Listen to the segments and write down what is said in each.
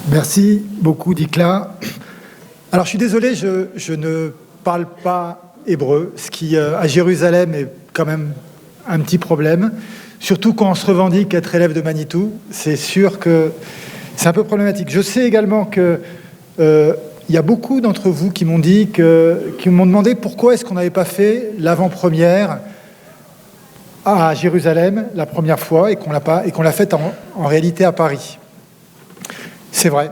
Merci beaucoup, Dikla. Alors, je suis désolé, je ne parle pas hébreu, ce qui, à Jérusalem, est quand même un petit problème. Surtout quand on se revendique être élève de Manitou, c'est sûr que c'est un peu problématique. Je sais également que il y a beaucoup d'entre vous qui m'ont dit qui m'ont demandé pourquoi est-ce qu'on n'avait pas fait l'avant-première à Jérusalem la première fois et qu'on l'a faite en réalité à Paris. C'est vrai.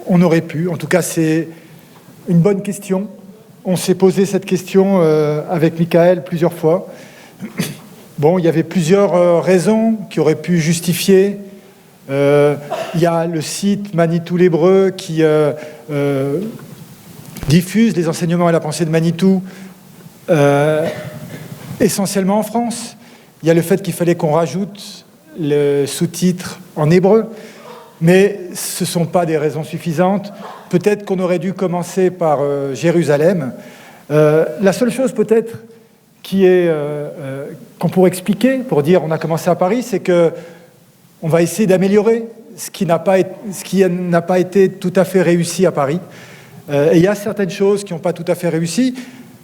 On aurait pu. En tout cas, c'est une bonne question. On s'est posé cette question avec Michael plusieurs fois. Bon, il y avait plusieurs raisons qui auraient pu justifier. Il y a le site Manitou l'Hébreu qui diffuse les enseignements et la pensée de Manitou essentiellement en France. Il y a le fait qu'il fallait qu'on rajoute le sous-titre en hébreu. Mais ce ne sont pas des raisons suffisantes. Peut-être qu'on aurait dû commencer par Jérusalem. La seule chose peut-être qu'on pourrait expliquer, pour dire on a commencé à Paris, c'est qu'on va essayer d'améliorer ce qui n'a pas été tout à fait réussi à Paris. Et il y a certaines choses qui n'ont pas tout à fait réussi,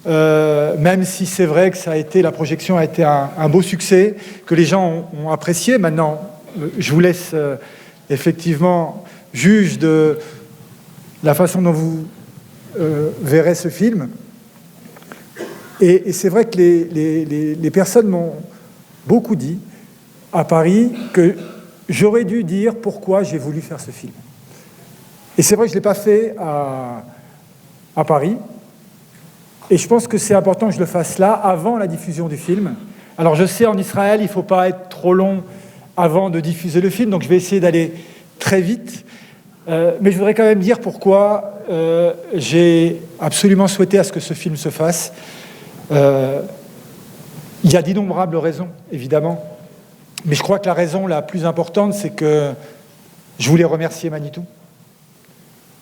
même si c'est vrai que la projection a été un beau succès, que les gens ont apprécié. Maintenant, je vous laisse... effectivement, juge de la façon dont vous verrez ce film. Et c'est vrai que les personnes m'ont beaucoup dit à Paris que j'aurais dû dire pourquoi j'ai voulu faire ce film. Et c'est vrai que je ne l'ai pas fait à Paris. Et je pense que c'est important que je le fasse là, avant la diffusion du film. Alors je sais, en Israël, il ne faut pas être trop long avant de diffuser le film, donc je vais essayer d'aller très vite. Mais je voudrais quand même dire pourquoi j'ai absolument souhaité à ce que ce film se fasse. Il y a d'innombrables raisons, évidemment. Mais je crois que la raison la plus importante, c'est que je voulais remercier Manitou.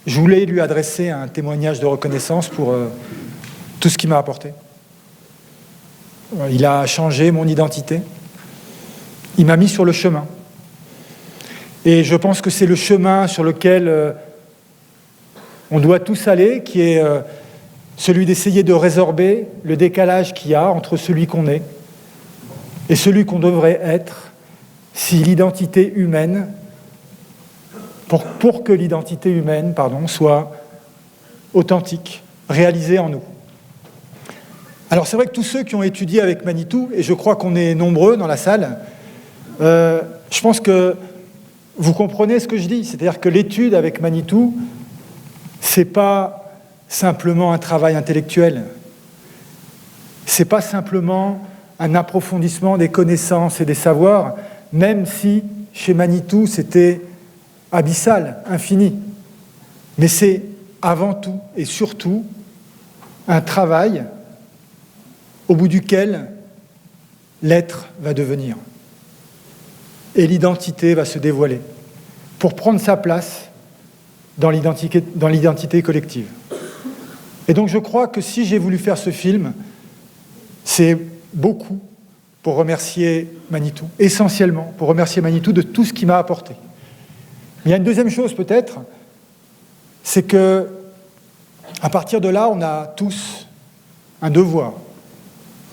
Je voulais lui adresser un témoignage de reconnaissance pour tout ce qu'il m'a apporté. Il a changé mon identité. Il m'a mis sur le chemin. Et je pense que c'est le chemin sur lequel on doit tous aller, qui est celui d'essayer de résorber le décalage qu'il y a entre celui qu'on est et celui qu'on devrait être si l'identité humaine, pour que l'identité humaine, soit authentique, réalisée en nous. Alors c'est vrai que tous ceux qui ont étudié avec Manitou, et je crois qu'on est nombreux dans la salle, je pense que vous comprenez ce que je dis, c'est-à-dire que l'étude avec Manitou, c'est pas simplement un travail intellectuel, c'est pas simplement un approfondissement des connaissances et des savoirs, même si chez Manitou c'était abyssal, infini, mais c'est avant tout et surtout un travail au bout duquel l'être va devenir. Et l'identité va se dévoiler pour prendre sa place dans l'identité collective. Et donc je crois que si j'ai voulu faire ce film, c'est beaucoup pour remercier Manitou, essentiellement pour remercier Manitou de tout ce qu'il m'a apporté. Mais il y a une deuxième chose peut-être, c'est que à partir de là, on a tous un devoir,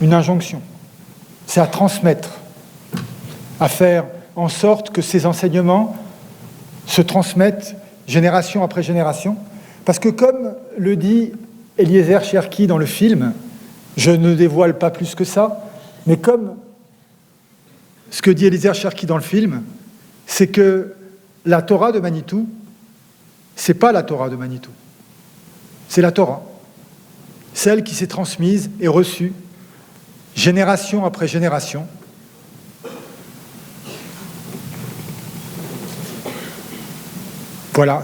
une injonction. C'est à transmettre, à faire en sorte que ces enseignements se transmettent génération après génération. Parce que comme le dit Eliezer Cherki dans le film, je ne dévoile pas plus que ça, mais comme ce que dit Eliezer Cherki dans le film, c'est que la Torah de Manitou, c'est pas la Torah de Manitou, c'est la Torah, celle qui s'est transmise et reçue génération après génération. Voilà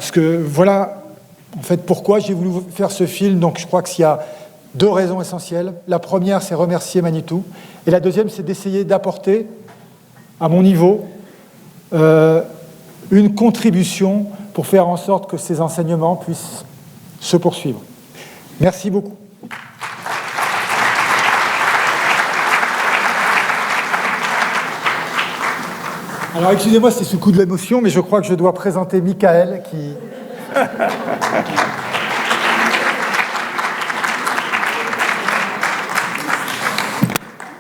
en fait pourquoi j'ai voulu faire ce film. Donc je crois qu'il y a deux raisons essentielles. La première, c'est remercier Manitou, et la deuxième, c'est d'essayer d'apporter à mon niveau une contribution pour faire en sorte que ces enseignements puissent se poursuivre. Merci beaucoup. Alors excusez-moi, c'est sous coup de l'émotion, mais je crois que je dois présenter Michael qui...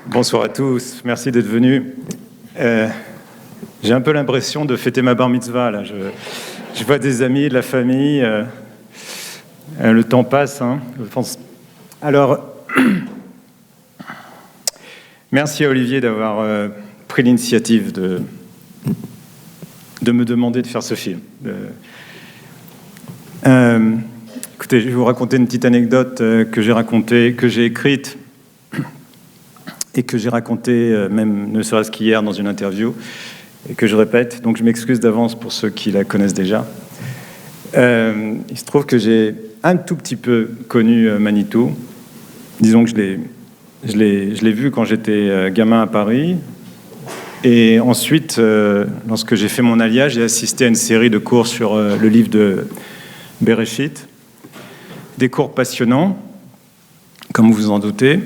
Bonsoir à tous, merci d'être venus. J'ai un peu l'impression de fêter ma bar mitzvah, là. Je vois des amis, de la famille. Le temps passe, hein, je pense. Alors, merci à Olivier d'avoir pris l'initiative de me demander de faire ce film. Écoutez, je vais vous raconter une petite anecdote que j'ai écrite et que j'ai racontée même ne serait-ce qu'hier dans une interview et que je répète. Donc je m'excuse d'avance pour ceux qui la connaissent déjà. Il se trouve que j'ai un tout petit peu connu Manitou. Disons que je l'ai vu quand j'étais gamin à Paris. Et ensuite, lorsque j'ai fait mon alliage, j'ai assisté à une série de cours sur le livre de Bereshit. Des cours passionnants, comme vous vous en doutez.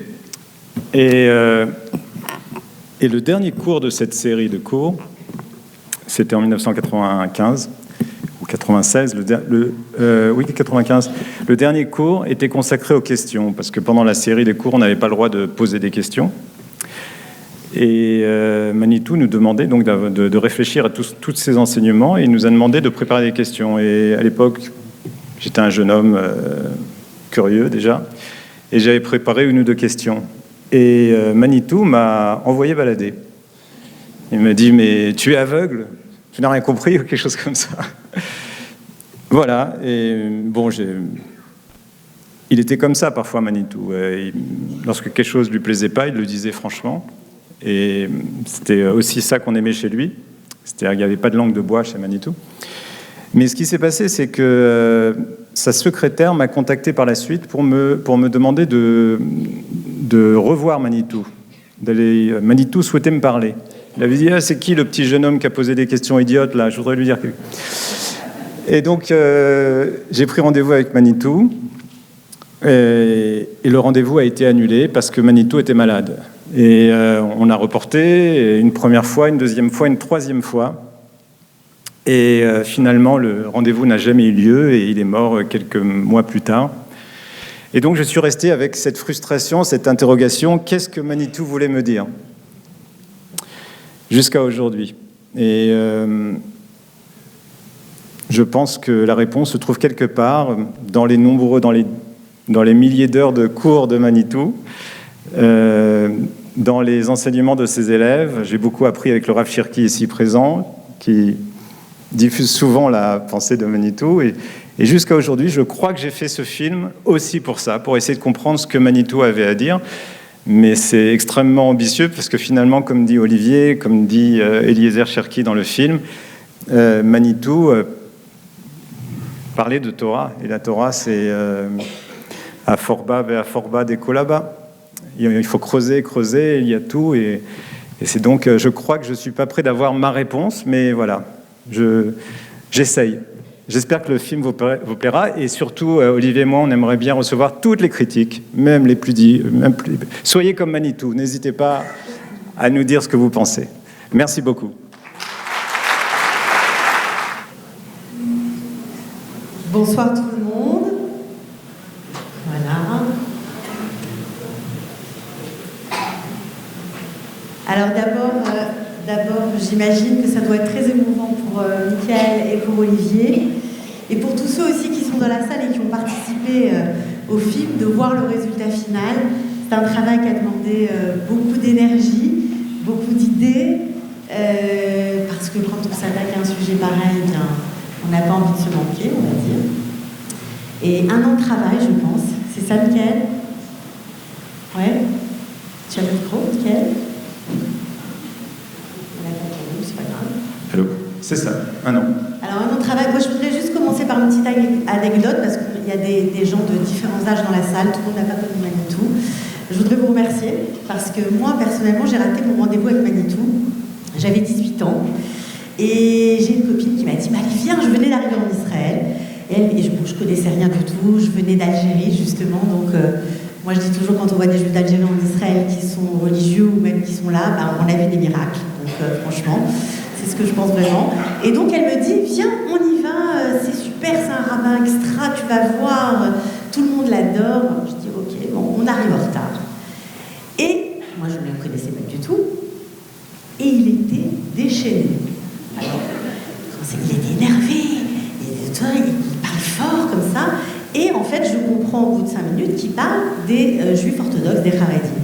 Et le dernier cours de cette série de cours, c'était en 1995 ou 96. 95. Le dernier cours était consacré aux questions, parce que pendant la série des cours, on n'avait pas le droit de poser des questions. Et Manitou nous demandait donc de réfléchir à tous ces enseignements, et il nous a demandé de préparer des questions. Et à l'époque, j'étais un jeune homme curieux déjà, et j'avais préparé une ou deux questions. Et Manitou m'a envoyé balader. Il m'a dit « Mais tu es aveugle ? Tu n'as rien compris ?» ou quelque chose comme ça. Voilà, et bon, il était comme ça parfois, Manitou. Lorsque quelque chose ne lui plaisait pas, il le disait franchement. Et c'était aussi ça qu'on aimait chez lui. C'est-à-dire qu'il n'y avait pas de langue de bois chez Manitou. Mais ce qui s'est passé, c'est que sa secrétaire m'a contacté par la suite pour me demander de revoir Manitou. Manitou souhaitait me parler. Il avait dit « Ah, c'est qui le petit jeune homme qui a posé des questions idiotes, là ? Je voudrais lui dire quelque chose. » Et donc, j'ai pris rendez-vous avec Manitou. Et le rendez-vous a été annulé parce que Manitou était malade. Et on a reporté une première fois, une deuxième fois, une troisième fois. Et finalement, le rendez-vous n'a jamais eu lieu et il est mort quelques mois plus tard. Et donc, je suis resté avec cette frustration, cette interrogation. Qu'est-ce que Manitou voulait me dire ? Jusqu'à aujourd'hui. Et je pense que la réponse se trouve quelque part dans les milliers d'heures de cours de Manitou, dans les enseignements de ses élèves. J'ai beaucoup appris avec le Rav Shirky ici présent, qui diffuse souvent la pensée de Manitou. Et jusqu'à aujourd'hui, je crois que j'ai fait ce film aussi pour ça, pour essayer de comprendre ce que Manitou avait à dire. Mais c'est extrêmement ambitieux, parce que finalement, comme dit Olivier, comme dit Eliezer Cherki dans le film, Manitou parlait de Torah. Et la Torah, c'est Aforba, Beaforba, Dekolaba. Il faut creuser, il y a tout. Et c'est donc, je crois que je ne suis pas prêt d'avoir ma réponse, mais voilà, j'essaye. J'espère que le film vous plaira. Et surtout, Olivier et moi, on aimerait bien recevoir toutes les critiques, même les plus dites. Soyez comme Manitou, n'hésitez pas à nous dire ce que vous pensez. Merci beaucoup. Bonsoir tout le monde. Voilà. Alors d'abord, j'imagine que ça doit être très émouvant pour Michael et pour Olivier, et pour tous ceux aussi qui sont dans la salle et qui ont participé au film, de voir le résultat final. C'est un travail qui a demandé beaucoup d'énergie, beaucoup d'idées, parce que quand on s'attaque à un sujet pareil, bien, on n'a pas envie de se manquer, on va dire. Et 1 an de travail, je pense. C'est ça, Michael ? Ouais ? Tu as le micro, Michael ? C'est pas grave. Allô ? C'est ça, 1 an. Alors, 1 an de travail. Moi, je voudrais juste commencer par une petite anecdote, parce qu'il y a des gens de différents âges dans la salle, tout le monde n'a pas connu Manitou. Je voudrais vous remercier, parce que moi, personnellement, j'ai raté mon rendez-vous avec Manitou. J'avais 18 ans. Et j'ai une copine qui m'a dit « Allez, viens, je venais d'arriver en Israël. » Et je connaissais rien du tout, je venais d'Algérie, justement. Donc, moi, je dis toujours, quand on voit des Juifs d'Algérie en Israël qui sont religieux ou même qui sont là, on a vu des miracles. Donc, franchement, c'est ce que je pense vraiment. Et donc elle me dit, viens, on y va, c'est super, c'est un rabbin extra, tu vas voir, tout le monde l'adore. Je dis, ok, bon, on arrive en retard. Et moi, je ne le connaissais pas du tout. Et il était déchaîné. Alors, il était énervé, il parle fort comme ça. Et en fait, je comprends au bout de 5 minutes qu'il parle des juifs orthodoxes, des Haredim.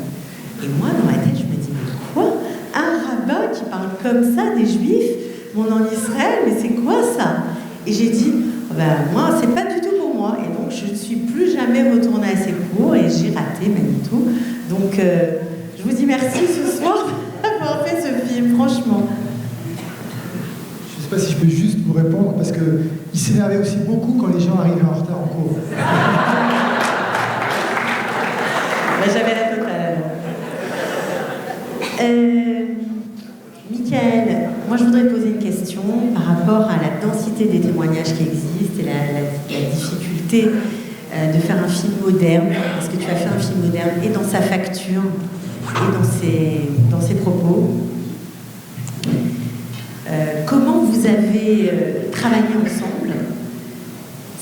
Et moi, dans ma tête, je me dis, mais quoi? Un rabbin qui parle comme ça des juifs, mon en Israël, mais c'est quoi ça? Et j'ai dit, ben, moi, c'est pas du tout pour moi. Et donc, je ne suis plus jamais retournée à ces cours et j'ai raté Manitou. Donc, je vous dis merci ce soir d'avoir fait ce film, franchement. Je ne sais pas si je peux juste vous répondre, parce qu'il s'énervait aussi beaucoup quand les gens arrivaient en retard en cours. Ben, j'avais la totale. Michael, moi je voudrais te poser une question par rapport à la densité des témoignages qui existent et la difficulté de faire un film moderne, parce que tu as fait un film moderne et dans sa facture et dans ses propos. Comment vous avez travaillé ensemble?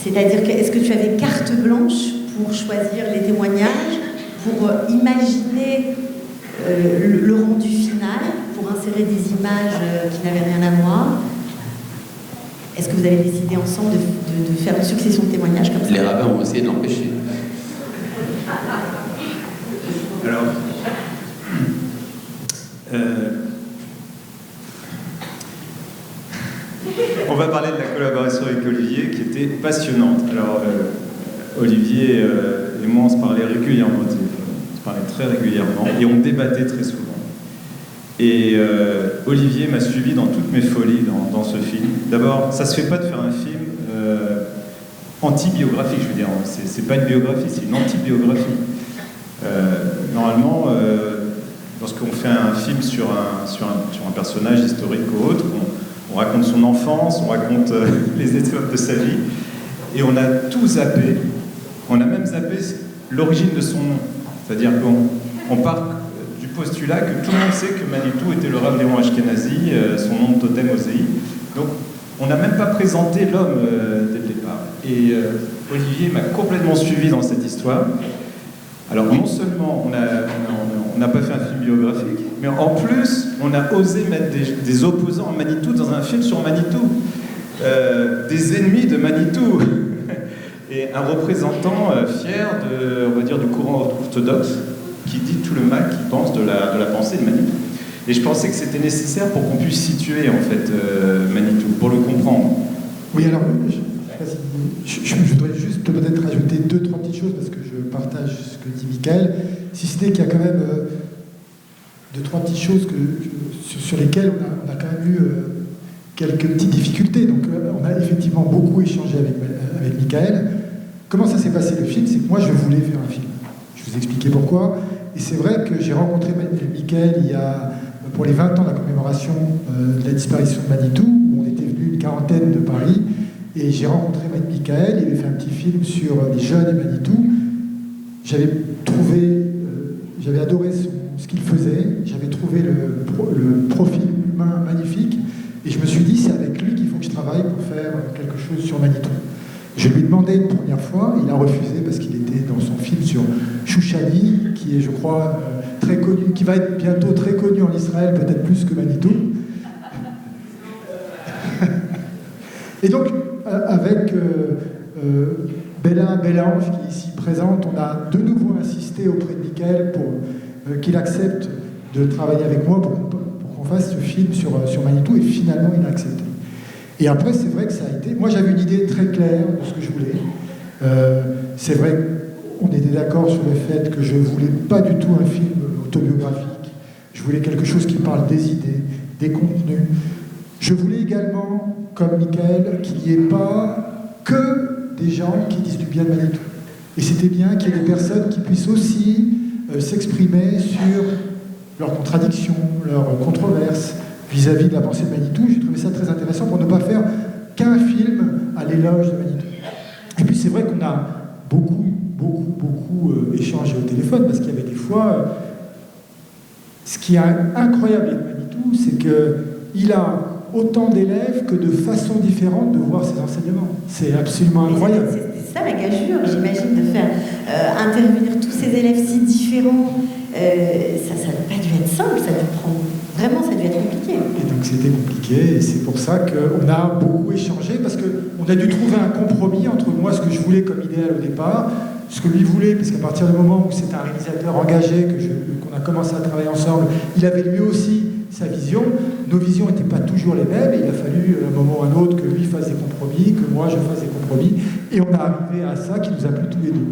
C'est-à-dire est-ce que tu avais carte blanche pour choisir les témoignages, pour imaginer le rendu final, pour insérer des images qui n'avaient rien à voir? Est-ce que vous avez décidé ensemble de faire une succession de témoignages comme ça? Les rabbins ont essayé de l'empêcher. Alors, on va parler de la collaboration avec Olivier qui était passionnante. Alors, Olivier et moi, on se parlait régulièrement au téléphone. On se parlait très régulièrement et on débattait très souvent. Et Olivier m'a suivi dans toutes mes folies dans ce film. D'abord, ça se fait pas de faire un film anti-biographique, je veux dire. C'est pas une biographie, c'est une anti-biographie. Normalement, lorsqu'on fait un film sur un personnage historique ou autre, on raconte son enfance, on raconte les étapes de sa vie, et on a tout zappé. On a même zappé l'origine de son nom. C'est-à-dire qu'on part du postulat que tout le monde sait que Manitou était le Rav Léon Ashkenazi, son nom de totem Osei. Donc, on n'a même pas présenté l'homme dès le départ. Et Olivier m'a complètement suivi dans cette histoire. Alors, non seulement on n'a pas fait un film biographique, mais en plus, on a osé mettre des opposants à Manitou dans un film sur Manitou. Des ennemis de Manitou. Et un représentant fier on va dire, du courant orthodoxe qui dit tout le mal qu'il pense de la pensée de Manitou. Et je pensais que c'était nécessaire pour qu'on puisse situer, en fait, Manitou, pour le comprendre. Oui, alors, je voudrais juste peut-être rajouter 2-3 petites choses, parce que je partage ce que dit Michael, si ce n'est qu'il y a quand même 2-3 petites choses sur lesquelles on a quand même eu quelques petites difficultés. Donc, on a effectivement beaucoup échangé avec Michael. Comment ça s'est passé le film? C'est que moi, je voulais faire un film. Je vous expliquer pourquoi. Et c'est vrai que j'ai rencontré Michael il y a, pour les 20 ans de la commémoration de la disparition de Manitou, où on était venu une quarantaine de Paris, et j'ai rencontré Michael, il avait fait un petit film sur les jeunes et Manitou. J'avais adoré ce qu'il faisait, j'avais trouvé le profil humain magnifique, et je me suis dit, c'est avec lui qu'il faut que je travaille pour faire quelque chose sur Manitou. Je lui ai demandé une première fois, il a refusé parce qu'il était dans son film sur Chouchani, qui est, je crois, très connu, qui va être bientôt très connu en Israël, peut-être plus que Manitou. Et donc, avec Bella Bélange, qui est ici présente, on a de nouveau insisté auprès de Michael pour qu'il accepte de travailler avec moi pour qu'on fasse ce film sur Manitou, et finalement, il a accepté. Et après, c'est vrai que ça a été... Moi, j'avais une idée très claire de ce que je voulais. C'est vrai qu'on était d'accord sur le fait que je ne voulais pas du tout un film autobiographique. Je voulais quelque chose qui parle des idées, des contenus. Je voulais également, comme Michael, qu'il n'y ait pas que des gens qui disent du bien de Manitou. Et c'était bien qu'il y ait des personnes qui puissent aussi s'exprimer sur leurs contradictions, leurs controverses, vis-à-vis de la pensée de Manitou. J'ai trouvé ça très intéressant pour ne pas faire qu'un film à l'éloge de Manitou. Et puis c'est vrai qu'on a beaucoup échangé au téléphone, parce qu'il y avait des fois... ce qui est incroyable avec Manitou, c'est qu'il a autant d'élèves que de façons différentes de voir ces enseignements. C'est absolument incroyable. C'est ça la gageure, j'imagine, de faire intervenir tous ces élèves si différents. Ça n'a pas dû être simple, ça a dû prendre... Vraiment, ça a dû être compliqué. Et donc c'était compliqué, et c'est pour ça qu'on a beaucoup échangé, parce qu'on a dû trouver un compromis entre moi, ce que je voulais comme idéal au départ, ce que lui voulait, parce qu'à partir du moment où c'est un réalisateur engagé, qu'on a commencé à travailler ensemble, il avait lui aussi sa vision. Nos visions n'étaient pas toujours les mêmes, et il a fallu à un moment ou à un autre que lui fasse des compromis, que moi je fasse des compromis, et on est arrivé à ça qui nous a plu tous les deux.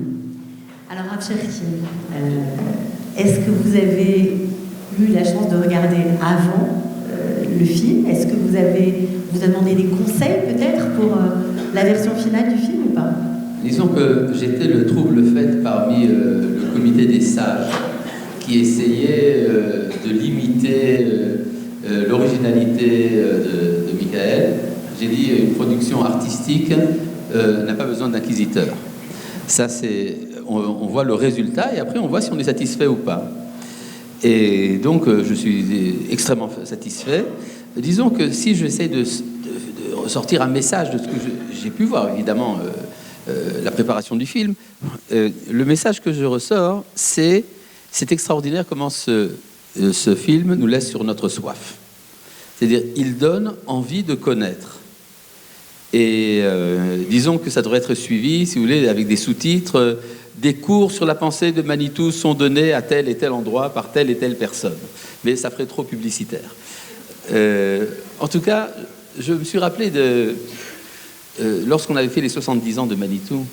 Alors, Rav Cherki, est-ce que vous avez eu la chance de regarder avant le film? Est-ce que vous a demandé des conseils peut-être pour la version finale du film ou pas? Disons que j'étais le trouble fait parmi le comité des sages qui essayait de limiter l'originalité de Michael. J'ai dit une production artistique n'a pas besoin d'inquisiteur. Ça, on voit le résultat et après on voit si on est satisfait ou pas. Et donc je suis extrêmement satisfait. Disons que si j'essaie de ressortir un message de ce que j'ai pu voir, évidemment, la préparation du film, le message que je ressors, c'est extraordinaire comment ce film nous laisse sur notre soif. C'est-à-dire, il donne envie de connaître. Et disons que ça devrait être suivi, si vous voulez, avec des sous-titres. Des cours sur la pensée de Manitou sont donnés à tel et tel endroit par telle et telle personne. Mais ça ferait trop publicitaire. En tout cas, je me suis rappelé lorsqu'on avait fait les 70 ans de Manitou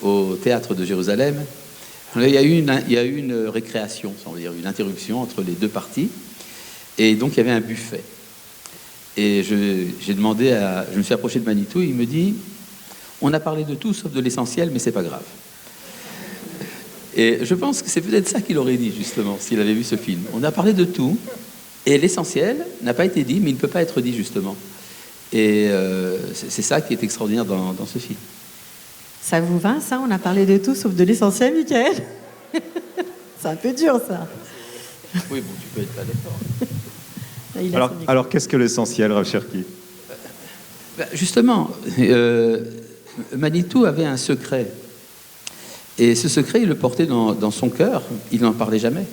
au théâtre de Jérusalem, il y a eu une récréation, on va dire, une interruption entre les deux parties. Et donc, il y avait un buffet. Et je me suis approché de Manitou, et il me dit « On a parlé de tout sauf de l'essentiel, mais c'est pas grave. » Et je pense que c'est peut-être ça qu'il aurait dit, justement, s'il avait vu ce film. On a parlé de tout, et l'essentiel n'a pas été dit, mais il ne peut pas être dit, justement. Et c'est ça qui est extraordinaire dans ce film. Ça vous va, ça? On a parlé de tout, sauf de l'essentiel, Michael. C'est un peu dur, ça. Oui, bon, tu peux être pas d'accord. Alors qu'est-ce que l'essentiel, Rav Cherki? Justement, Manitou avait un secret. Et ce secret, il le portait dans son cœur. Il n'en parlait jamais.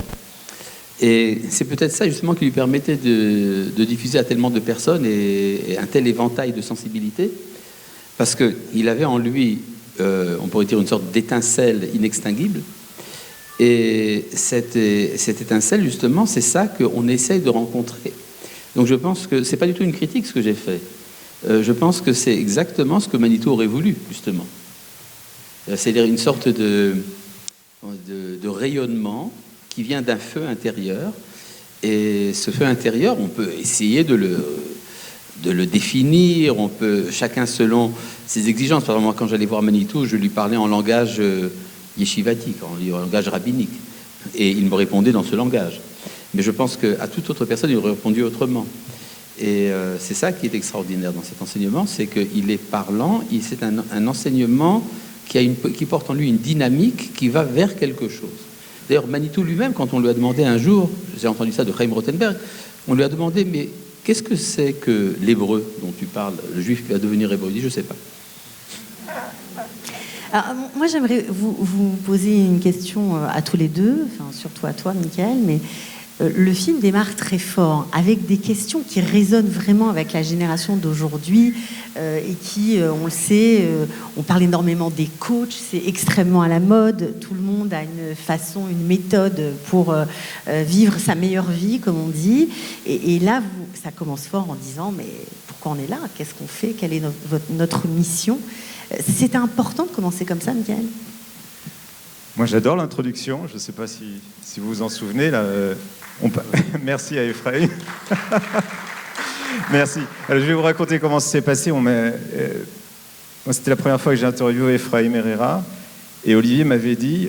Et c'est peut-être ça, justement, qui lui permettait de diffuser à tellement de personnes et un tel éventail de sensibilité. Parce qu'il avait en lui, on pourrait dire, une sorte d'étincelle inextinguible. Et cette étincelle, justement, c'est ça qu'on essaye de rencontrer. Donc je pense que c'est pas du tout une critique, ce que j'ai fait. Je pense que c'est exactement ce que Manitou aurait voulu, justement. C'est-à-dire une sorte de rayonnement qui vient d'un feu intérieur. Et ce feu intérieur, on peut essayer de le définir, on peut, chacun selon ses exigences. Par exemple, moi, quand j'allais voir Manitou, je lui parlais en langage yeshivatique, en langage rabbinique. Et il me répondait dans ce langage. Mais je pense qu'à toute autre personne, il aurait répondu autrement. Et c'est ça qui est extraordinaire dans cet enseignement, c'est qu'il est parlant, c'est un enseignement qui porte en lui une dynamique qui va vers quelque chose. D'ailleurs, Manitou lui-même, quand on lui a demandé un jour, j'ai entendu ça de Chaim Rothenberg, on lui a demandé, mais qu'est-ce que c'est que l'hébreu dont tu parles, le juif qui va devenir hébreu? Il dit, je ne sais pas. Alors, moi, j'aimerais vous poser une question à tous les deux, enfin, surtout à toi, Michael, mais le film démarre très fort, avec des questions qui résonnent vraiment avec la génération d'aujourd'hui et qui, on le sait, on parle énormément des coachs, c'est extrêmement à la mode, tout le monde a une façon, une méthode pour vivre sa meilleure vie, comme on dit, et là, ça commence fort en disant, mais pourquoi on est là? Qu'est-ce qu'on fait? Quelle est notre mission? C'était important de commencer comme ça, Michael? Moi, j'adore l'introduction. Je ne sais pas si vous vous en souvenez. Là, Merci à Ephraim. Merci. Alors, je vais vous raconter comment ça s'est passé. Moi, c'était la première fois que j'ai interviewé Ephraim Herrera. Et Olivier m'avait dit,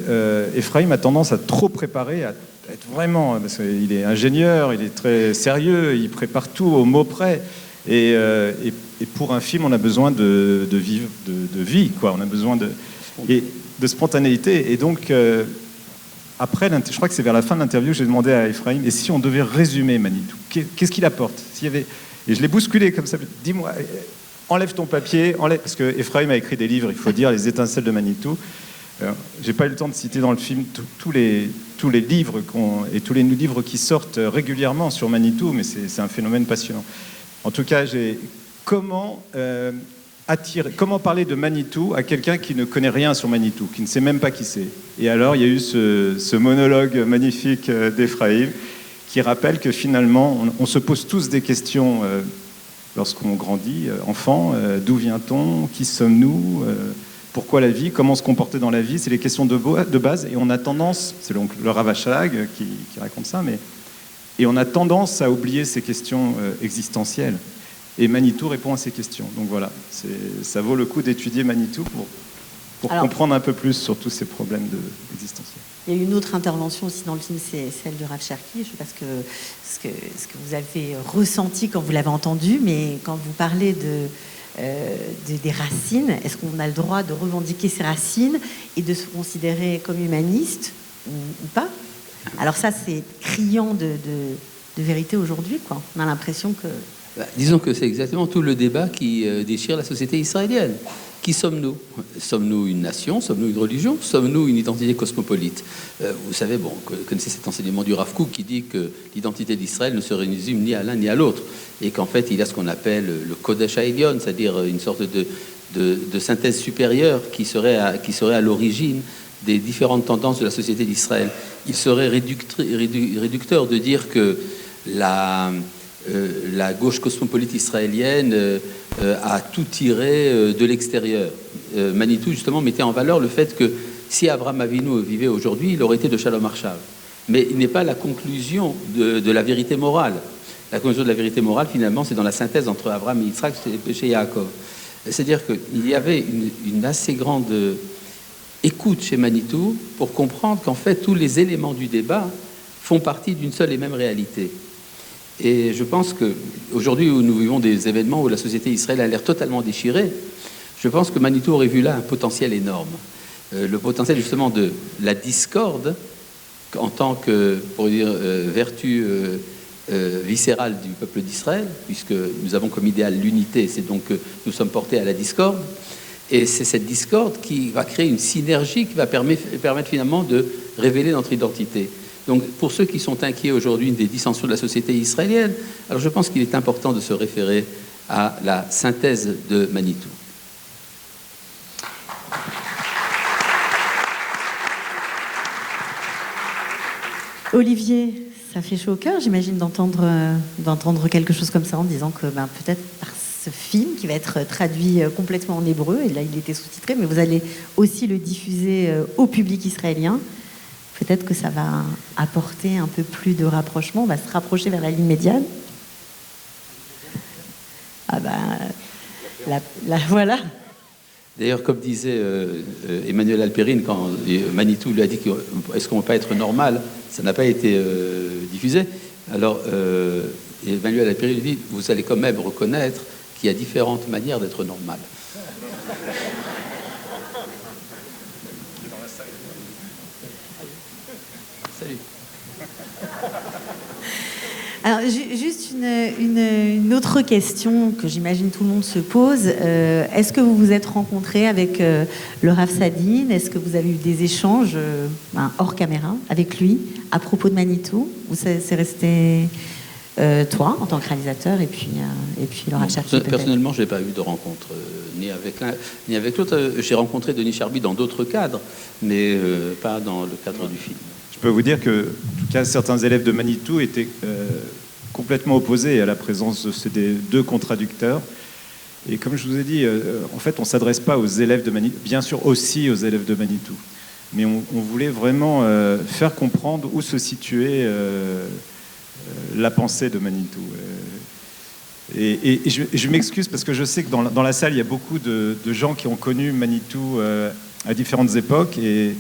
Ephraim a tendance à trop préparer, à être vraiment... Parce qu'il est ingénieur, il est très sérieux, il prépare tout au mot près. Et pour un film, on a besoin de vie, quoi. On a besoin de spontanéité. Et donc, après, je crois que c'est vers la fin de l'interview, j'ai demandé à Ephraim, et si on devait résumer Manitou, qu'est-ce qu'il apporte? S'il y avait Et je l'ai bousculé comme ça. Dis-moi, enlève ton papier, parce que Ephraim a écrit des livres, il faut dire, Les Étincelles de Manitou. J'ai pas eu le temps de citer dans le film tous les livres et tous les livres qui sortent régulièrement sur Manitou, mais c'est un phénomène passionnant. En tout cas, comment parler de Manitou à quelqu'un qui ne connaît rien sur Manitou, qui ne sait même pas qui c'est. Et alors, il y a eu ce monologue magnifique d'Ephraim qui rappelle que finalement, on se pose tous des questions lorsqu'on grandit, enfant, d'où vient-on, qui sommes-nous, pourquoi la vie, comment se comporter dans la vie, c'est les questions de base, et on a tendance, c'est donc le Rav Ashlag qui raconte ça, et on a tendance à oublier ces questions existentielles. Et Manitou répond à ces questions. Donc voilà, ça vaut le coup d'étudier Manitou pour comprendre un peu plus sur tous ces problèmes existentiels. Il y a une autre intervention aussi dans le film, c'est celle de Rav Cherki. Je ne sais pas ce que vous avez ressenti quand vous l'avez entendu, mais quand vous parlez des racines, est-ce qu'on a le droit de revendiquer ces racines et de se considérer comme humaniste ou pas? Alors ça, c'est criant de vérité aujourd'hui, quoi. On a l'impression que... Disons que c'est exactement tout le débat qui déchire la société israélienne. Qui sommes-nous? Sommes-nous une nation? Sommes-nous une religion? Sommes-nous une identité cosmopolite? Vous savez, vous connaissez cet enseignement du Rav Kook qui dit que l'identité d'Israël ne se résume ni à l'un ni à l'autre, et qu'en fait il y a ce qu'on appelle le Kodesh HaElyon, c'est-à-dire une sorte de synthèse supérieure qui serait à l'origine des différentes tendances de la société d'Israël. Il serait réducteur de dire que la gauche cosmopolite israélienne a tout tiré de l'extérieur. Manitou, justement, mettait en valeur le fait que si Abraham Avinu vivait aujourd'hui, il aurait été de Shalom Arshav. Mais il n'est pas la conclusion de la vérité morale. La conclusion de la vérité morale, finalement, c'est dans la synthèse entre Abraham et Yitzhak chez Yaakov. C'est-à-dire qu'il y avait une assez grande écoute chez Manitou pour comprendre qu'en fait, tous les éléments du débat font partie d'une seule et même réalité. Et je pense qu'aujourd'hui, où nous vivons des événements où la société israélienne a l'air totalement déchirée, je pense que Manitou aurait vu là un potentiel énorme. Le potentiel justement de la discorde en tant que, pour dire, vertu viscérale du peuple d'Israël, puisque nous avons comme idéal l'unité, c'est donc que nous sommes portés à la discorde. Et c'est cette discorde qui va créer une synergie qui va permettre finalement de révéler notre identité. Donc, pour ceux qui sont inquiets aujourd'hui des dissensions de la société israélienne, alors je pense qu'il est important de se référer à la synthèse de Manitou. Olivier, ça fait chaud au cœur, j'imagine, d'entendre quelque chose comme ça en disant que peut-être par ce film qui va être traduit complètement en hébreu, et là il était sous-titré, mais vous allez aussi le diffuser au public israélien. Peut-être que ça va apporter un peu plus de rapprochement, on va se rapprocher vers la ligne médiane. Ah voilà. D'ailleurs, comme disait Emmanuel Alpérine, quand Manitou lui a dit est-ce qu'on ne peut pas être normal, ça n'a pas été diffusé. Alors, Emmanuel Alpérine lui dit vous allez quand même reconnaître qu'il y a différentes manières d'être normal. Salut. Alors, juste une autre question que j'imagine tout le monde se pose. Est-ce que vous vous êtes rencontré avec le Rav Sadin? Est-ce que vous avez eu des échanges hors caméra avec lui à propos de Manitou? Ou c'est resté toi, en tant que réalisateur, et puis le Rav Cherki? Personnellement, je n'ai pas eu de rencontre ni avec l'un ni avec l'autre. J'ai rencontré Denis Charby dans d'autres cadres, mais pas dans le cadre du film. Je peux vous dire que, en tout cas, certains élèves de Manitou étaient complètement opposés à la présence de ces deux contradicteurs. Et comme je vous ai dit, en fait, on ne s'adresse pas aux élèves de Manitou, bien sûr aussi aux élèves de Manitou, mais on voulait vraiment faire comprendre où se situait la pensée de Manitou. Et je m'excuse parce que je sais que dans la salle, il y a beaucoup de gens qui ont connu Manitou à différentes époques, et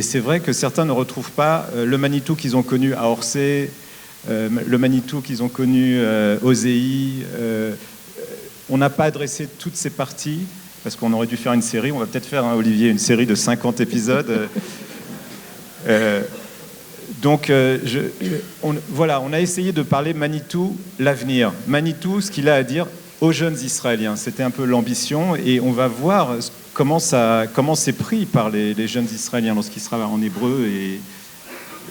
c'est vrai que certains ne retrouvent pas le Manitou qu'ils ont connu à Orsay, le Manitou qu'ils ont connu au ZI. On n'a pas adressé toutes ces parties, parce qu'on aurait dû faire une série. On va peut-être faire, Olivier, une série de 50 épisodes Donc, voilà, on a essayé de parler Manitou, l'avenir. Manitou, ce qu'il a à dire aux jeunes Israéliens. C'était un peu l'ambition, et on va voir comment c'est pris par les jeunes Israéliens lorsqu'il sera en hébreu, et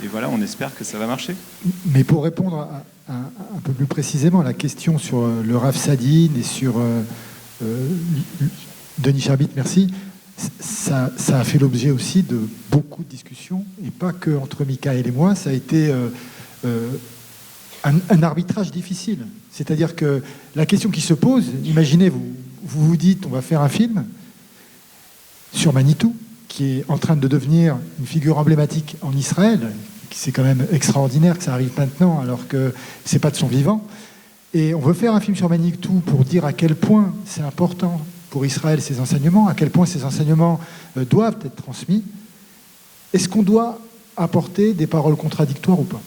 voilà, on espère que ça va marcher. Mais pour répondre un peu plus précisément à la question sur le Rav Sadine et sur Denis Charbit, merci. Ça a fait l'objet aussi de beaucoup de discussions, et pas que entre Michael et moi. Ça a été un arbitrage difficile. C'est-à-dire que la question qui se pose, imaginez, vous dites, on va faire un film sur Manitou, qui est en train de devenir une figure emblématique en Israël. C'est quand même extraordinaire que ça arrive maintenant, alors que c'est pas de son vivant. Et on veut faire un film sur Manitou pour dire à quel point c'est important pour Israël ces enseignements, à quel point ces enseignements doivent être transmis. Est-ce qu'on doit apporter des paroles contradictoires ou pas?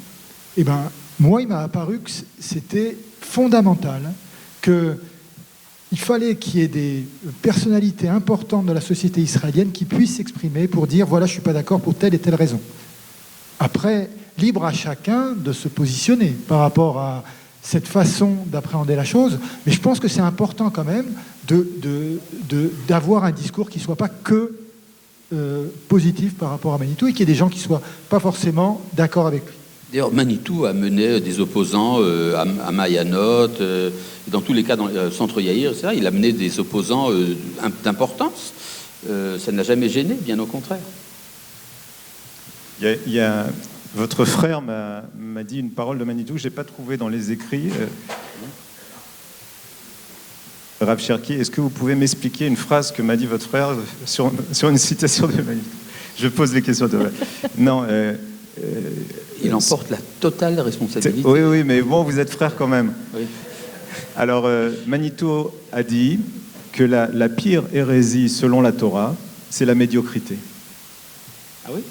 Eh bien, moi, il m'a apparu que c'était fondamental, qu'il fallait qu'il y ait des personnalités importantes de la société israélienne qui puissent s'exprimer pour dire « voilà, je ne suis pas d'accord pour telle et telle raison ». Après, libre à chacun de se positionner par rapport à cette façon d'appréhender la chose, mais je pense que c'est important quand même d'avoir un discours qui ne soit pas que positif par rapport à Manitou, et qu'il y ait des gens qui ne soient pas forcément d'accord avec lui. D'ailleurs, Manitou a mené des opposants à Mayanot, dans tous les cas dans le centre Yaïr, etc. Il a mené des opposants d'importance. Ça ne l'a jamais gêné, bien au contraire. Votre frère m'a dit une parole de Manitou que je n'ai pas trouvée dans les écrits. Rav Cherki, est-ce que vous pouvez m'expliquer une phrase que m'a dit votre frère sur une citation de Manitou? Je pose les questions de... Non. Il en porte la totale responsabilité. Oui, mais bon, vous êtes frères quand même. Oui. Alors, Manitou a dit que la pire hérésie, selon la Torah, c'est la médiocrité. Ah oui?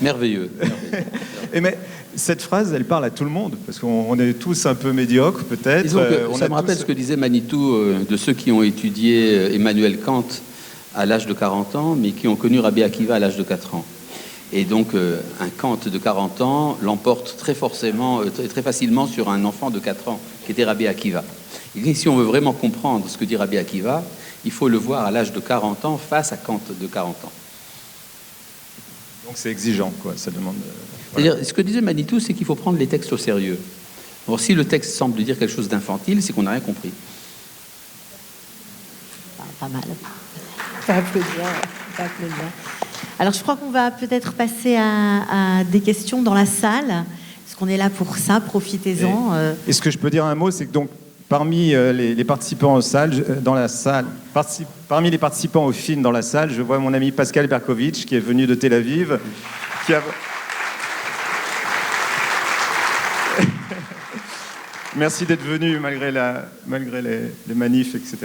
Merveilleux. Mais cette phrase, elle parle à tout le monde, parce qu'on est tous un peu médiocres, peut-être. Ça me rappelle ce que disait Manitou de ceux qui ont étudié Emmanuel Kant à l'âge de 40 ans, mais qui ont connu Rabbi Akiva à l'âge de 4 ans. Et donc, un Kant de 40 ans l'emporte très facilement sur un enfant de 4 ans, qui était Rabbi Akiva. Et si on veut vraiment comprendre ce que dit Rabbi Akiva, il faut le voir à l'âge de 40 ans face à Kant de 40 ans. Donc c'est exigeant, quoi, ça demande... C'est-à-dire, ce que disait Manitou, c'est qu'il faut prendre les textes au sérieux. Alors, si le texte semble dire quelque chose d'infantile, c'est qu'on n'a rien compris. Pas mal. Ça applaudir. Alors, je crois qu'on va peut-être passer à des questions dans la salle, parce qu'on est là pour ça, profitez-en. Et ce que je peux dire un mot, c'est que donc, parmi les participants en salle, dans la salle, parmi les participants au film dans la salle, je vois mon ami Pascal Berkovitch, qui est venu de Tel Aviv, qui a... Merci d'être venu malgré les manifs, etc.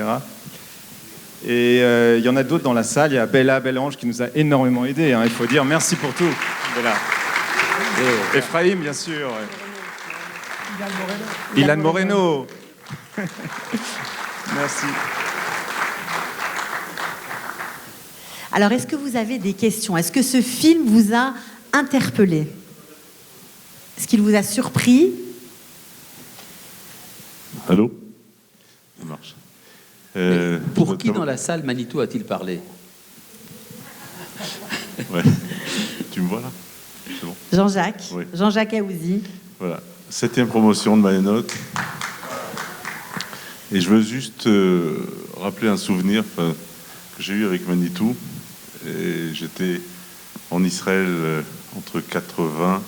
Et il y en a d'autres dans la salle. Il y a Bella Bellange qui nous a énormément aidés. Hein, il faut dire merci pour tout. Bella. Et Ephraim, bien sûr. Ilan Moreno. Merci. Alors, est-ce que vous avez des questions? Est-ce que ce film vous a interpellé? Est-ce qu'il vous a surpris? Allô? Ça marche. Pour qui dans la salle Manitou a-t-il parlé? Ouais. Tu me vois là? C'est bon. Jean-Jacques. Oui. Jean-Jacques Aouzi. Voilà. 7e promotion de Mayanot. Et je veux juste rappeler un souvenir que j'ai eu avec Manitou. Et j'étais en Israël entre 80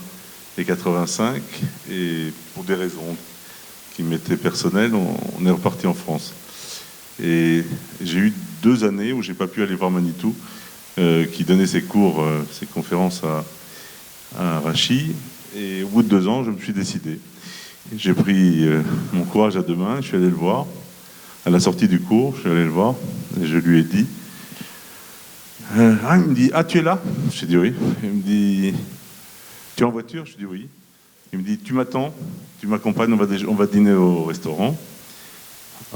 et 85. Et pour des raisons qui m'étaient personnelles, on est reparti en France. Et j'ai eu 2 années où j'ai pas pu aller voir Manitou, qui donnait ses cours, ses conférences à Rachi. Et au bout de 2 ans, je me suis décidé. J'ai pris mon courage à 2 mains, je suis allé le voir. À la sortie du cours, je suis allé le voir et je lui ai dit. Il me dit, ah, tu es là? J'ai dit oui. Il me dit, tu es en voiture? Je dis oui. Il me dit, tu m'attends, tu m'accompagnes, on va dîner au restaurant.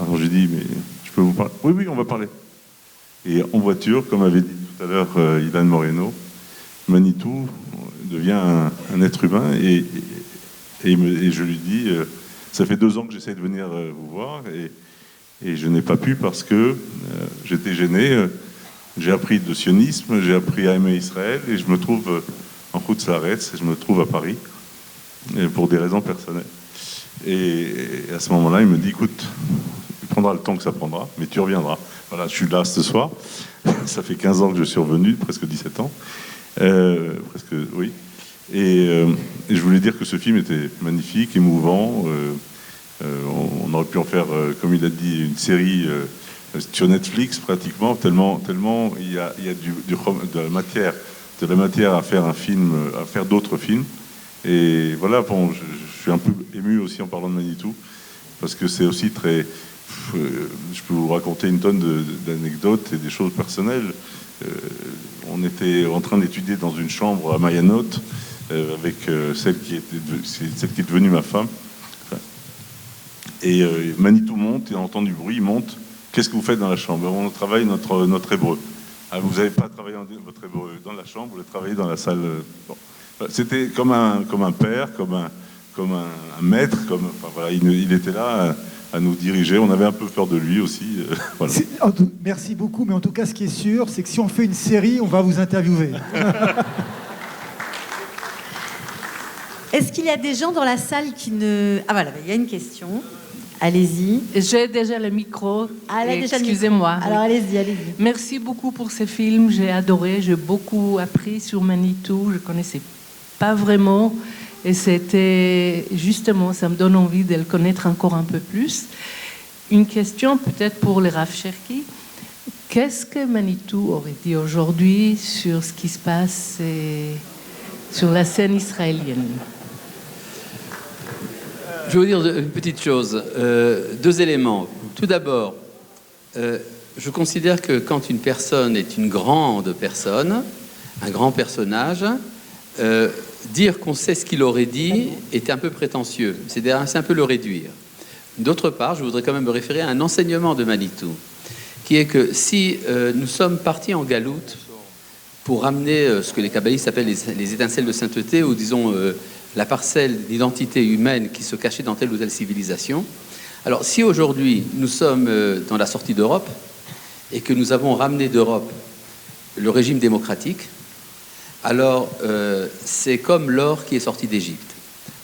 Alors je lui dis, mais je peux vous parler? Oui, on va parler. Et en voiture, comme avait dit tout à l'heure Ilan Moreno, Manitou devient un être humain et je lui dis, ça fait 2 ans que j'essaie de venir vous voir et je n'ai pas pu parce que j'étais gêné. J'ai appris de sionisme, j'ai appris à aimer Israël et je me trouve en Chutz Laaretz, je me trouve à Paris pour des raisons personnelles. Et à ce moment-là, il me dit, écoute, tu prendras le temps que ça prendra, mais tu reviendras. Voilà, je suis là ce soir. Ça fait 15 ans que je suis revenu, presque 17 ans. Presque, oui. Et je voulais dire que ce film était magnifique, émouvant. On aurait pu en faire, comme il a dit, une série sur Netflix pratiquement, tellement il y a de la matière à faire un film, à faire d'autres films. Et voilà, bon, je suis un peu ému aussi en parlant de Manitou, parce que c'est aussi très... je peux vous raconter une tonne d'anecdotes et des choses personnelles. On était en train d'étudier dans une chambre à Mayanote avec celle qui est devenue ma femme. Et Manitou monte, et on entend du bruit, il monte. Qu'est-ce que vous faites dans la chambre? On travaille notre hébreu. Ah, vous n'avez pas travaillé votre hébreu dans la chambre, vous le travaillez dans la salle. Bon. C'était comme un père, comme un maître, enfin, voilà, il était là à nous diriger. On avait un peu peur de lui aussi. Voilà. Merci beaucoup, mais en tout cas, ce qui est sûr, c'est que si on fait une série, on va vous interviewer. Est-ce qu'il y a des gens dans la salle qui ne... Ah voilà, il y a une question. Allez-y. J'ai déjà le micro. Excusez-moi. Alors allez-y. Merci beaucoup pour ce film. J'ai adoré. J'ai beaucoup appris sur Manitou. Je ne connaissais pas vraiment. Et c'était justement, ça me donne envie de le connaître encore un peu plus. Une question peut-être pour le Rav Cherki. Qu'est-ce que Manitou aurait dit aujourd'hui sur ce qui se passe sur la scène israélienne? Je vais vous dire une petite chose, 2 éléments. Tout d'abord, je considère que quand une personne est une grande personne, un grand personnage, dire qu'on sait ce qu'il aurait dit est un peu prétentieux. C'est un peu le réduire. D'autre part, je voudrais quand même me référer à un enseignement de Manitou, qui est que si nous sommes partis en galoute pour ramener ce que les kabbalistes appellent les étincelles de sainteté, ou disons la parcelle d'identité humaine qui se cachait dans telle ou telle civilisation. Alors si aujourd'hui nous sommes dans la sortie d'Europe et que nous avons ramené d'Europe le régime démocratique, alors c'est comme l'or qui est sorti d'Égypte.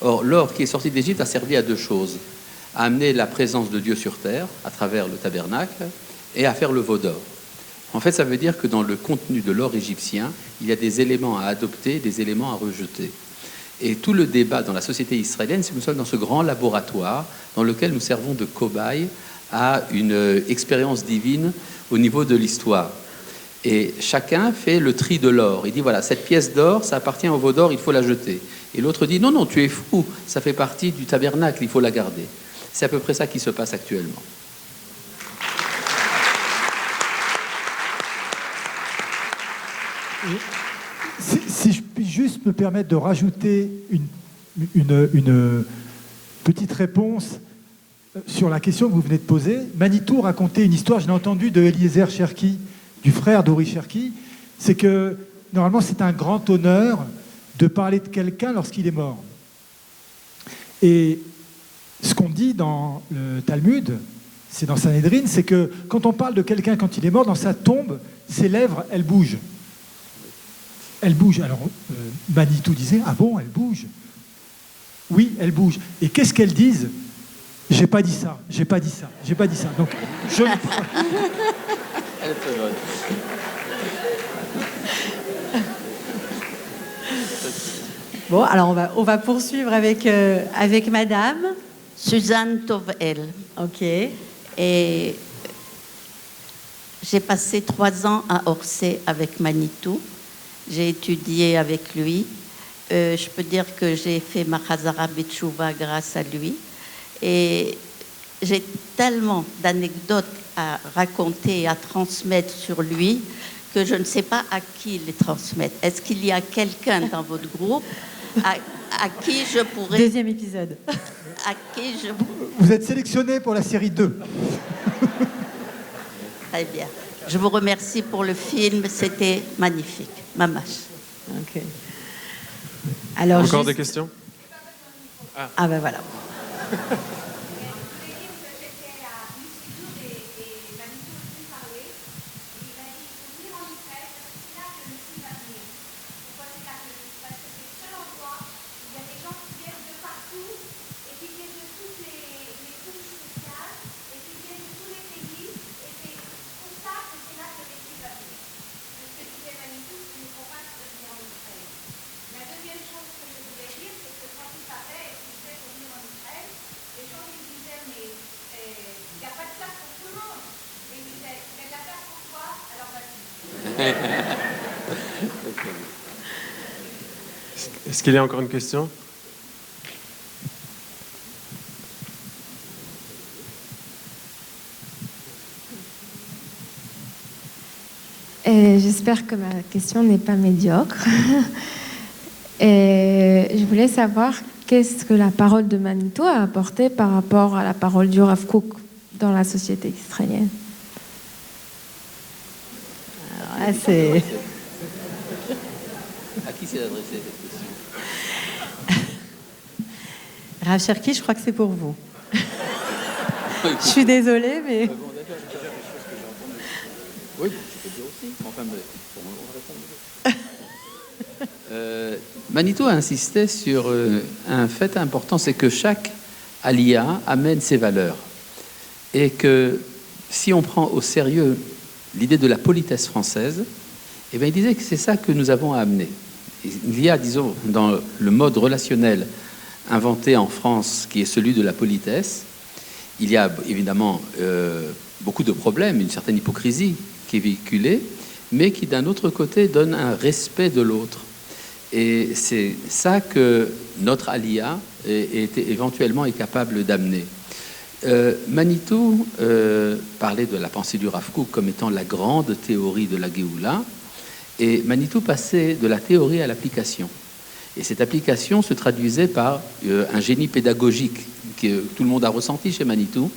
Or, l'or qui est sorti d'Égypte a servi à 2 choses. À amener la présence de Dieu sur terre à travers le tabernacle et à faire le veau d'or. En fait, ça veut dire que dans le contenu de l'or égyptien, il y a des éléments à adopter, des éléments à rejeter. Et tout le débat dans la société israélienne, c'est que nous sommes dans ce grand laboratoire dans lequel nous servons de cobaye à une expérience divine au niveau de l'histoire. Et chacun fait le tri de l'or. Il dit, voilà, cette pièce d'or, ça appartient au veau d'or, il faut la jeter. Et l'autre dit, non, tu es fou, ça fait partie du tabernacle, il faut la garder. C'est à peu près ça qui se passe actuellement. Si je puis juste me permettre de rajouter une petite réponse sur la question que vous venez de poser. Manitou racontait une histoire, je l'ai entendue, de Eliezer Cherki, du frère d'Ori Cherki. C'est que, normalement, c'est un grand honneur de parler de quelqu'un lorsqu'il est mort. Et ce qu'on dit dans le Talmud, c'est dans Sanhedrin, c'est que quand on parle de quelqu'un quand il est mort, dans sa tombe, ses lèvres, elles bougent. Elle bouge. Alors, Manitou disait, ah bon, elle bouge? Oui, elle bouge. Et qu'est-ce qu'elles disent? J'ai pas dit ça, j'ai pas dit ça, j'ai pas dit ça. Donc, je... Elle est très bonne. Bon, alors on va poursuivre avec Madame. Suzanne Tovel. Ok. Et j'ai passé 3 ans à Orsay avec Manitou. J'ai étudié avec lui. Je peux dire que j'ai fait ma Chazara Betchouva grâce à lui. Et j'ai tellement d'anecdotes à raconter et à transmettre sur lui que je ne sais pas à qui les transmettre. Est-ce qu'il y a quelqu'un dans votre groupe à qui je pourrais... Deuxième épisode. À qui je... Vous êtes sélectionné pour la série 2. Très bien. Je vous remercie pour le film. C'était magnifique. Mamash. Ok. Alors, Encore des questions? Ah ben voilà. Est-ce qu'il y a encore une question? J'espère que ma question n'est pas médiocre. Et je voulais savoir qu'est-ce que la parole de Manitou a apporté par rapport à la parole du Rav Kook dans la société israélienne. Alors là, c'est... À qui s'est adressée cette question? Rav Cherki, je crois que c'est pour vous. Je suis désolée, mais... Oui, tu peux dire aussi. Enfin, on va répondre. Manitou a insisté sur un fait important, c'est que chaque alia amène ses valeurs. Et que si on prend au sérieux l'idée de la politesse française, eh bien, il disait que c'est ça que nous avons à amener. Il y a, disons, dans le mode relationnel inventé en France, qui est celui de la politesse, il y a évidemment beaucoup de problèmes, une certaine hypocrisie qui est véhiculée, mais qui d'un autre côté donne un respect de l'autre. Et c'est ça que notre alia éventuellement est capable d'amener. Manitou parlait de la pensée du Rav Kook comme étant la grande théorie de la Géoula, et Manitou passait de la théorie à l'application. Et cette application se traduisait par un génie pédagogique que tout le monde a ressenti chez Manitou.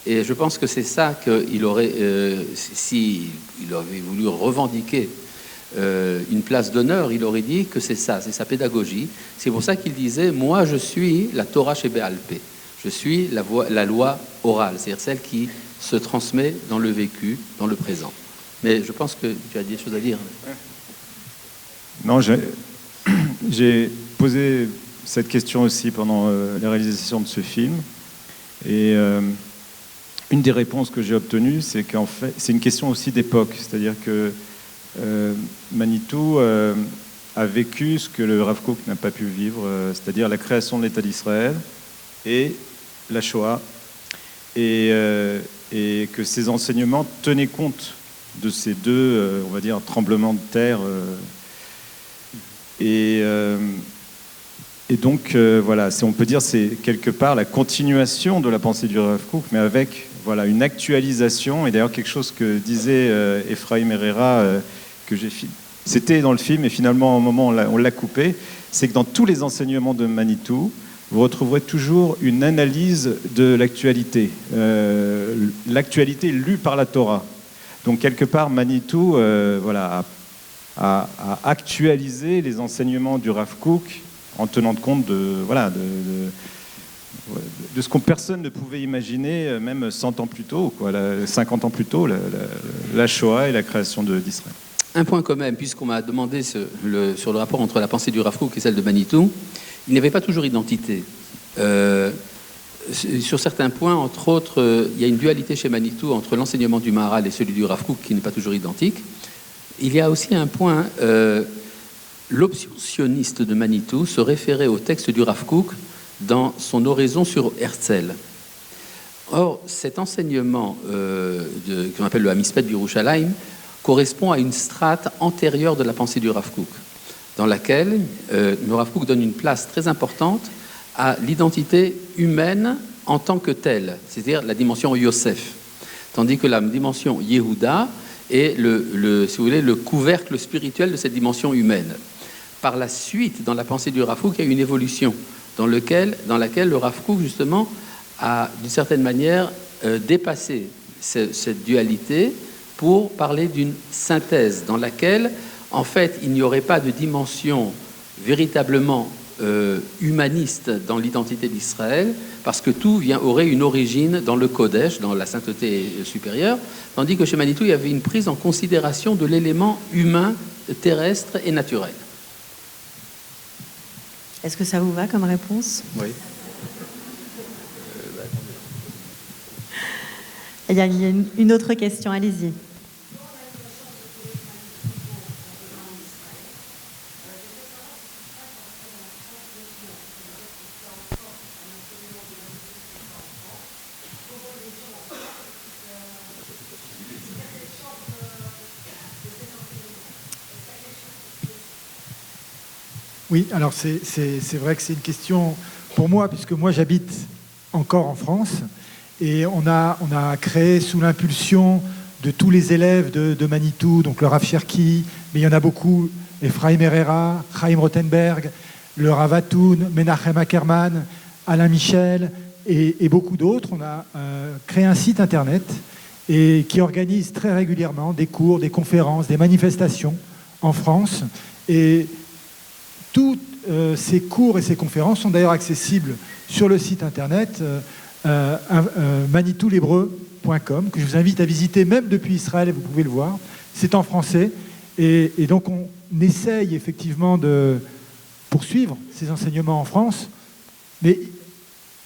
Et je pense que c'est ça qu'il aurait, si il avait voulu revendiquer une place d'honneur, il aurait dit que c'est ça, c'est sa pédagogie. C'est pour ça qu'il disait, moi je suis la Torah chez Béalpé, je suis la loi orale, c'est-à-dire celle qui se transmet dans le vécu, dans le présent. Mais je pense que tu as des choses à dire. Non, j'ai posé cette question aussi pendant la réalisation de ce film. Et une des réponses que j'ai obtenues, c'est qu'en fait, c'est une question aussi d'époque. C'est-à-dire que Manitou a vécu ce que le Rav Kook n'a pas pu vivre, c'est-à-dire la création de l'État d'Israël et la Shoah, et que ses enseignements tenaient compte de ces deux, on va dire, tremblements de terre. Et donc, voilà, on peut dire c'est quelque part la continuation de la pensée du Rav Kook, mais avec voilà, une actualisation. Et d'ailleurs, quelque chose que disait Ephraim Herrera, c'était dans le film, et finalement, au moment où on l'a coupé, c'est que dans tous les enseignements de Manitou, vous retrouverez toujours une analyse de l'actualité. L'actualité lue par la Torah. Donc, quelque part, Manitou voilà, a actualisé les enseignements du Rav Kook en tenant compte de ce que personne ne pouvait imaginer, même 100 ans plus tôt, 50 ans plus tôt, la Shoah et la création d'Israël. Un point quand même, puisqu'on m'a demandé sur le rapport entre la pensée du Rav Kook et celle de Manitou, il n'y avait pas toujours identité. Sur certains points, entre autres, il y a une dualité chez Manitou entre l'enseignement du Maharal et celui du Rav Kook qui n'est pas toujours identique. Il y a aussi un point, l'option sioniste de Manitou se référait au texte du Rav Kook dans son oraison sur Herzl. Or, cet enseignement qu'on appelle le Hamispet Birushalayim correspond à une strate antérieure de la pensée du Rav Kook, dans laquelle le Rav Kook donne une place très importante à l'identité humaine en tant que telle, c'est-à-dire la dimension Yosef, tandis que la dimension Yehuda est si vous voulez, le couvercle spirituel de cette dimension humaine. Par la suite, dans la pensée du Rav Kook, il y a une évolution dans laquelle le Rav Kook, justement, a, d'une certaine manière, dépassé cette dualité pour parler d'une synthèse dans laquelle en fait, il n'y aurait pas de dimension véritablement humaniste dans l'identité d'Israël, parce que tout aurait une origine dans le Kodesh, dans la sainteté supérieure, tandis que chez Manitou, il y avait une prise en considération de l'élément humain, terrestre et naturel. Est-ce que ça vous va comme réponse? Oui. Il y a une autre question, allez-y. Oui, alors c'est vrai que c'est une question pour moi, puisque moi j'habite encore en France, et on a créé sous l'impulsion de tous les élèves de Manitou, donc le Rav Cherki, mais il y en a beaucoup, Ephraim Herrera, Chaim Rothenberg, le Rav Atoun, Menachem Ackerman, Alain Michel et beaucoup d'autres. On a créé un site internet et qui organise très régulièrement des cours, des conférences, des manifestations en France. Et tous ces cours et ces conférences sont d'ailleurs accessibles sur le site internet manitou-l'hébreu.com, que je vous invite à visiter même depuis Israël, et vous pouvez le voir. C'est en français. Et donc on essaye effectivement de poursuivre ces enseignements en France, mais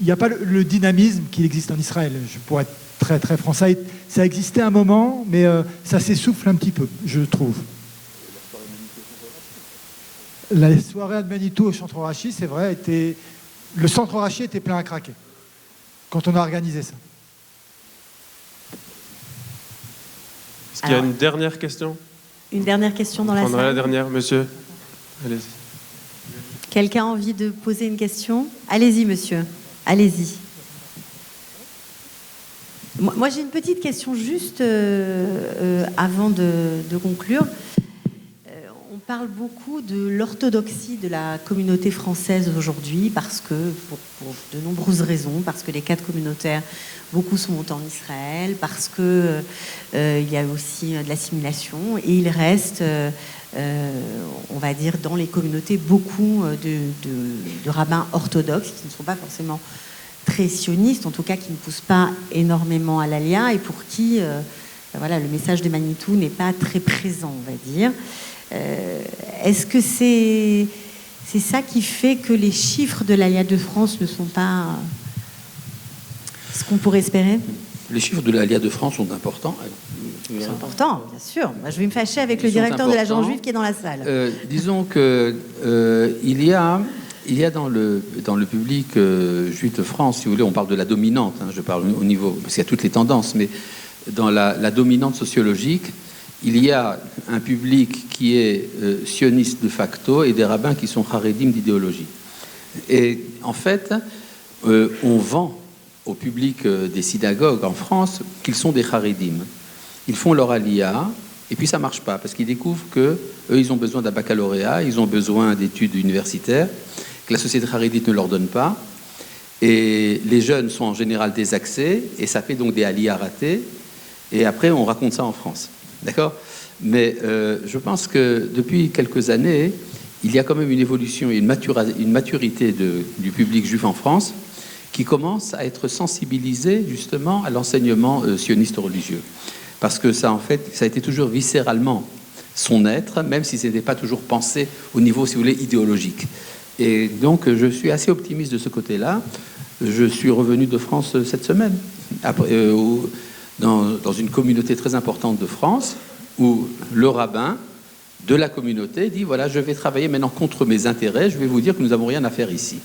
il n'y a pas le dynamisme qui existe en Israël. Je pourrais être très très franc. Ça a existé un moment, mais ça s'essouffle un petit peu, je trouve. La soirée à Manitou au Centre Rachi, c'est vrai, le Centre Rachi était plein à craquer quand on a organisé ça. Est-ce qu'il y a une dernière question? Une dernière question dans la salle. On prendra la dernière, monsieur. Allez-y. Quelqu'un a envie de poser une question? Allez-y, monsieur. Allez-y. Moi, j'ai une petite question juste avant de conclure. On parle beaucoup de l'orthodoxie de la communauté française aujourd'hui, parce que, pour de nombreuses raisons, parce que les cadres communautaires, beaucoup sont montés en Israël, parce que il y a aussi de l'assimilation, et il reste, on va dire, dans les communautés, beaucoup de rabbins orthodoxes qui ne sont pas forcément très sionistes, en tout cas qui ne poussent pas énormément à l'Alia, et pour qui voilà, le message de Manitou n'est pas très présent, on va dire. Est-ce que c'est ça qui fait que les chiffres de l'Aliyah de France ne sont pas ce qu'on pourrait espérer? Les chiffres de l'Aliyah de France sont importants. C'est important, bien sûr. Moi, je vais me fâcher avec le directeur de l'agence juive qui est dans la salle. Disons que il y a dans le public juif de France, si vous voulez, on parle de la dominante, hein, je parle au niveau, parce qu'il y a toutes les tendances, mais dans la dominante sociologique, il y a un public qui est sioniste de facto et des rabbins qui sont haredim d'idéologie. Et en fait, on vend au public des synagogues en France qu'ils sont des haredim. Ils font leur aliyah et puis ça marche pas parce qu'ils découvrent que eux ils ont besoin d'un baccalauréat, ils ont besoin d'études universitaires que la société haredite ne leur donne pas. Et les jeunes sont en général désaxés et ça fait donc des aliyahs ratés. Et après on raconte ça en France. D'accord ? Mais je pense que depuis quelques années, il y a quand même une évolution et une maturité du public juif en France qui commence à être sensibilisé justement à l'enseignement sioniste religieux. Parce que ça, en fait, ça a été toujours viscéralement son être, même si ce n'était pas toujours pensé au niveau, si vous voulez, idéologique. Et donc, je suis assez optimiste de ce côté-là. Je suis revenu de France cette semaine, après, dans une communauté très importante de France, où le rabbin de la communauté dit, voilà, je vais travailler maintenant contre mes intérêts, je vais vous dire que nous n'avons rien à faire ici.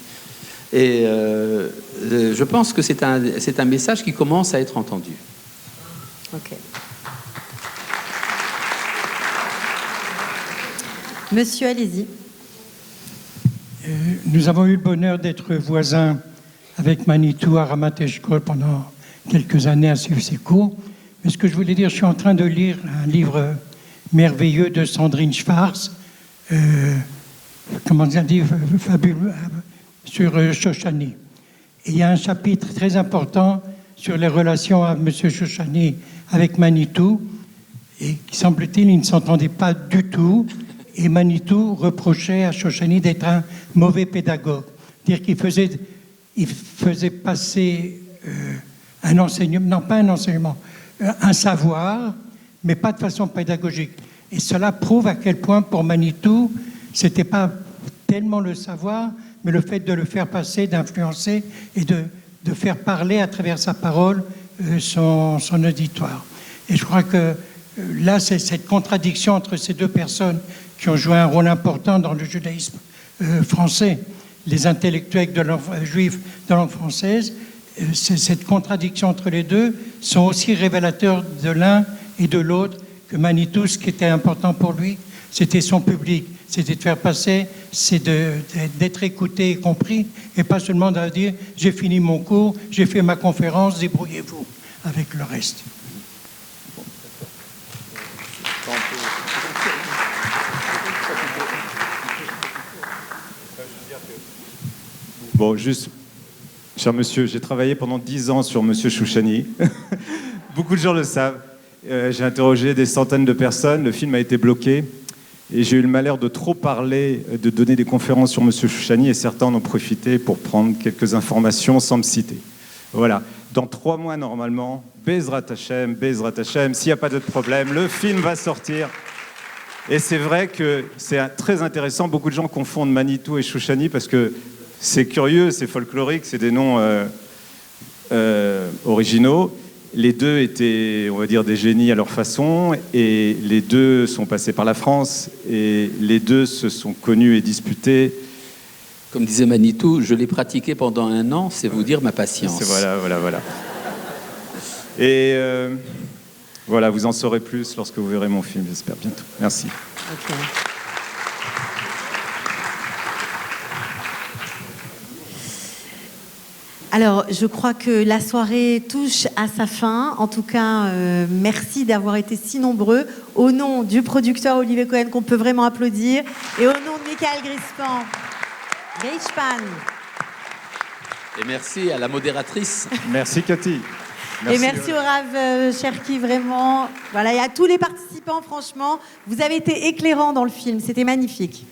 Et je pense que c'est un message qui commence à être entendu. Ok. Monsieur, allez-y. Nous avons eu le bonheur d'être voisins avec Manitou à Ramat Eshkol pendant quelques années à suivre ses cours. Mais ce que je voulais dire, je suis en train de lire un livre merveilleux de Sandrine Schwartz, comment dire, fabuleux, sur Shoshani. Et il y a un chapitre très important sur les relations à M. Shoshani avec Manitou, et qui, semble-t-il, il ne s'entendait pas du tout. Et Manitou reprochait à Shoshanis d'être un mauvais pédagogue. C'est-à-dire qu'il faisait passer un enseignement, non pas un enseignement, un savoir, mais pas de façon pédagogique. Et cela prouve à quel point pour Manitou, c'était pas tellement le savoir, mais le fait de le faire passer, d'influencer et de faire parler à travers sa parole son auditoire. Et je crois que là, c'est cette contradiction entre ces deux personnes qui ont joué un rôle important dans le judaïsme français, les intellectuels juifs de langue française, cette contradiction entre les deux sont aussi révélateurs de l'un et de l'autre, que Manitou, ce qui était important pour lui, c'était son public, c'était de faire passer, c'est d'être écouté et compris, et pas seulement de dire « j'ai fini mon cours, j'ai fait ma conférence, débrouillez-vous avec le reste ». Bon, juste, cher monsieur, j'ai travaillé pendant 10 ans sur monsieur Chouchani. Beaucoup de gens le savent. J'ai interrogé des centaines de personnes. Le film a été bloqué. Et j'ai eu le malheur de trop parler, de donner des conférences sur monsieur Chouchani. Et certains en ont profité pour prendre quelques informations sans me citer. Voilà. Dans 3 mois, normalement, Bezrat Hashem, s'il n'y a pas d'autre problème, le film va sortir. Et c'est vrai que c'est très intéressant. Beaucoup de gens confondent Manitou et Chouchani parce que c'est curieux, c'est folklorique, c'est des noms originaux. Les deux étaient, on va dire, des génies à leur façon, et les deux sont passés par la France, et les deux se sont connus et disputés. Comme disait Manitou, je l'ai pratiqué pendant 1 an, c'est vous dire ma patience. Voilà. Et voilà, vous en saurez plus lorsque vous verrez mon film, j'espère bientôt. Merci. Okay. Alors, je crois que la soirée touche à sa fin. En tout cas, merci d'avoir été si nombreux. Au nom du producteur Olivier Cohen, qu'on peut vraiment applaudir, et au nom de Michael Grispan, Geishpan. Et merci à la modératrice. Merci Cathy. Merci, et merci au Rav Cherki, vraiment. Voilà, et à tous les participants, franchement, vous avez été éclairants dans le film. C'était magnifique.